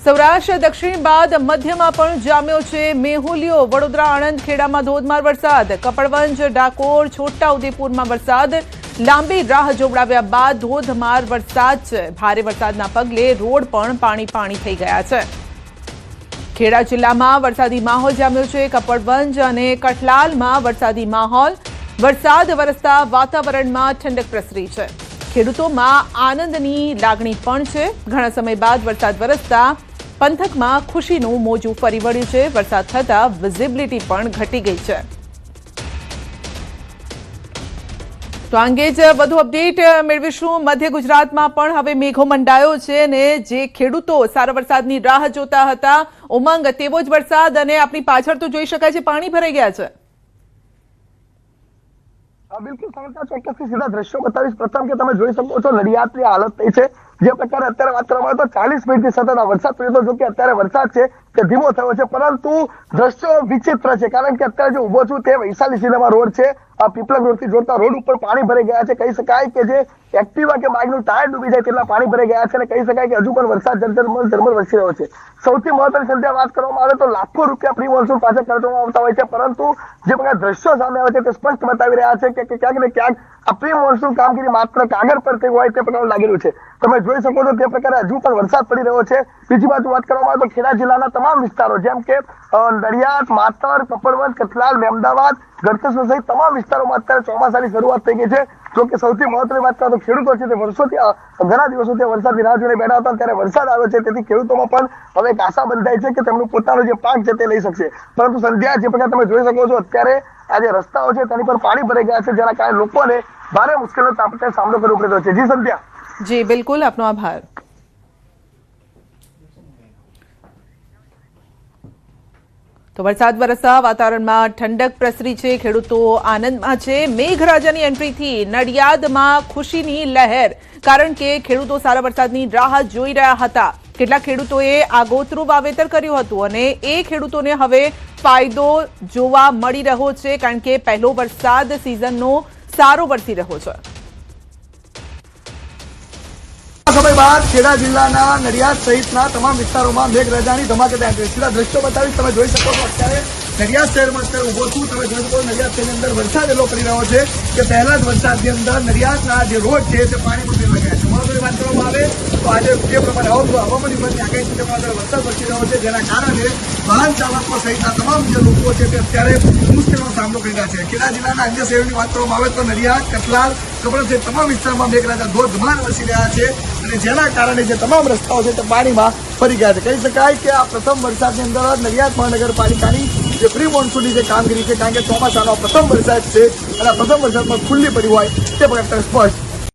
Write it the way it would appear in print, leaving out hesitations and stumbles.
સૌરાષ્ટ્ર દક્ષિણ બાદ મધ્યમાં પણ જામ્યો છે મેહુલિયો। વડોદરા, આણંદ, ખેડામાં ધોધમાર વરસાદ। કપડવંજ, ડાકોર, છોટાઉદેપુરમાં વરસાદ। લાંબી રાહ જોવડાવ્યા બાદ ધોધમાર વરસાદ છે। ભારે વરસાદના પગલે રોડ પણ પાણી થઈ ગયા છે। ખેડા જિલ્લામાં વરસાદી માહોલ જામ્યો છે। કપડવંજ અને કઠલાલમાં વરસાદી માહોલ। વરસાદ વરસતા વાતાવરણમાં ઠંડક પ્રસરી છે। ખેડૂતોમાં આનંદની લાગણી પણ છે। ઘણા સમય બાદ વરસાદ વરસતા પંથકમાં ખુશીનું મોજું ફરી વળ્યું છે। વરસાદ થતા વિઝિબિલિટી પણ ઘટી ગઈ છે। તો આ અંગે જ વધુ અપડેટ મેળવીશું। મધ્ય ગુજરાતમાં પણ હવે મેઘો મંડાયો છે અને જે ખેડૂતો સારા વરસાદની રાહ જોતા હતા, ઉમંગ તેવો જ વરસાદ અને આપણી પાછળ તો જોઈ શકાય છે પાણી ભરાઈ ગયા છે। બિલકુલ સમાચાર ચોક્કસથી સીધા દ્રશ્યો બતાવીશ। પ્રથમ કે તમે જોઈ શકો છો નડિયાદની હાલત થઈ છે। જે પ્રકારે અત્યારે વાત કરવામાં આવે તો 40 મિનિટથી સતત આ વરસાદ પડ્યો હતો। જો કે અત્યારે વરસાદ છે તે ધીમો થયો છે, પરંતુ દ્રશ્યો વિચિત્ર છે, કારણ કે અત્યારે જે ઉભો છું તે વૈશાલી સિનેમા રોડ છે। આ પીપલગ રોડથી જોડતા રોડ ઉપર પાણી ભરાઈ ગયા છે। કહી શકાય કે જે એક્ટિવા કે બાઇકનું ટાયર ડૂબી જાય તેટલા પાણી ભરાઈ ગયા છે અને કહી શકાય કે હજુ પણ વરસાદ ઝરમર વરસી રહ્યો છે। સૌથી મહત્વની સંખ્યા વાત કરવામાં આવે તો લાખો રૂપિયા પ્રી મોન્સૂન પાછળ ખર્ચવામાં આવતા હોય છે, પરંતુ જે પ્રકાર દ્રશ્યો સામે આવે છે તે સ્પષ્ટ બતાવી રહ્યા છે કે ક્યાંક ને ક્યાંક આ પ્રી મોન્સૂન કામગીરી માત્ર કાગળ પર થઈ હોય તે પ્રકારનું લાગી રહ્યું છે। તમે જોઈ શકો છો તે પ્રકારે હજુ પણ વરસાદ પડી રહ્યો છે। બીજી બાજુ વાત કરવામાં આવે તો ખેડા જિલ્લાના તમામ વિસ્તારો જેમ કે નડિયાદ, માતર, કપડવંજ, કઠલાલ, મેમદાવાદ, ગળતેશ્વર સહિત તમામ વિસ્તારોમાં અત્યારે ચોમાસાની શરૂઆત થઈ ગઈ છે। જો કે સૌથી મહત્વની વાત કરો તો ખેડૂતો છે તે વર્ષોથી ઘણા દિવસોથી વરસાદની રાહ જોઈને બેઠા હતા, ત્યારે વરસાદ આવ્યો છે, તેથી ખેડૂતોમાં પણ હવે એક આશા બંધાઈ છે કે તેમનું પોતાનો જે પાક છે તે લઈ શકશે। પરંતુ સંધ્યા જે પ્રકાર તમે જોઈ શકો છો અત્યારે આ જે રસ્તાઓ છે તેની પર પાણી ભરાઈ ગયા છે, જેના કારણે લોકોને ભારે મુશ્કેલીનો સામનો કરવો પડી રહ્યો છે। જી સંધ્યા। જી બિલકુલ, આપનો આભાર। તો વરસાદ વરસતા વાતાવરણમાં ઠંડક પ્રસરી છે। ખેડૂતો આનંદમાં છે। મેઘરાજાની એન્ટ્રીથી નડિયાદમાં ખુશીની લહેર, કારણ કે ખેડૂતો સારા વરસાદની રાહ જોઈ રહ્યા હતા। કેટલાક ખેડૂતોએ આગોતરું વાવેતર કર્યું હતું અને એ ખેડૂતોને હવે ફાયદો જોવા મળી રહ્યો છે, કારણ કે પહેલો વરસાદ સિઝનનો સારો વરસી રહ્યો છે। સમય બાદ ખેડા જિલ્લાના નડિયાદ સહિતના તમામ વિસ્તારોમાં મેઘરાજાની ધમાકેદાર એન્ટ્રી। સીધા દ્રશ્યો બતાવીશ। તમે જોઈ શકો છો અત્યારે નડિયાદ શહેરમાં અત્યારે ઉભો છું। તમે જોઈ શકો નડિયાદ શહેરની અંદર વરસાદ એટલો પડી રહ્યો છે કે પહેલા જ વરસાદની અંદર નડિયાદના જે રોડ છે તે પાણીમાં ફેરવાઈ ગયા છે। મહત્વની વાત કરવામાં આવે તો આજે જે પ્રમાણે હવામાન વિભાગની આગાહી છે તે પ્રમાણે વરસાદ વરસી રહ્યો છે, જેના કારણે વાહન ચાલકો સહિતના તમામ જે લોકો છે તે અત્યારે મુશ્કેલીનો સામનો કરી રહ્યા છે। ખેડા જિલ્લાના અન્ય શહેરોની વાત કરવામાં આવે તો નડિયાદ, કઠલાલ, કપડવંજ સહિત તમામ વિસ્તારમાં મેઘરાજા ધોધમાર વરસી રહ્યા છે અને જેના કારણે જે તમામ રસ્તાઓ છે તે પાણીમાં ફરી ગયા છે। કહી શકાય કે આ પ્રથમ વરસાદની અંદર નડિયાદ મહાનગરપાલિકાની જે પ્રી મોન્સૂનની જે કામગીરી છે, કારણ કે ચોમાસાનો પ્રથમ વરસાદ છે અને આ પ્રથમ વરસાદમાં ખુલ્લી પડી હોય તે પણ સ્પષ્ટ